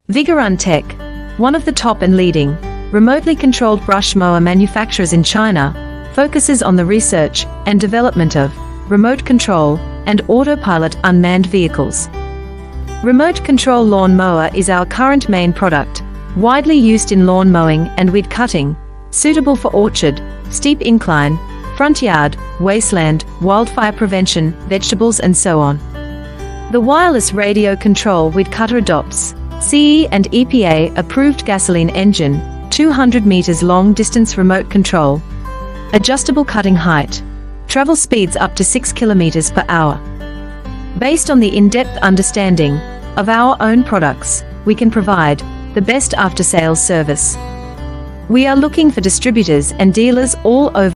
Vigorun-Tech, one of the top and leading, remotely controlled brush mower manufacturers in China, focuses on the research and development of remote control and autopilot unmanned vehicles. Remote control lawn mower is our current main product, widely used in lawn mowing and weed cutting, suitable for orchard, steep incline, front yard, wasteland, wildfire prevention, vegetables and so on. The wireless radio control weed cutter adopts CE and EPA approved gasoline engine, 200 meters long distance remote control, adjustable cutting height, travel speeds up to 6 kilometers per hour. Based on the in-depth understanding of our own products, we can provide the best after-sales service. We are looking for distributors and dealers all over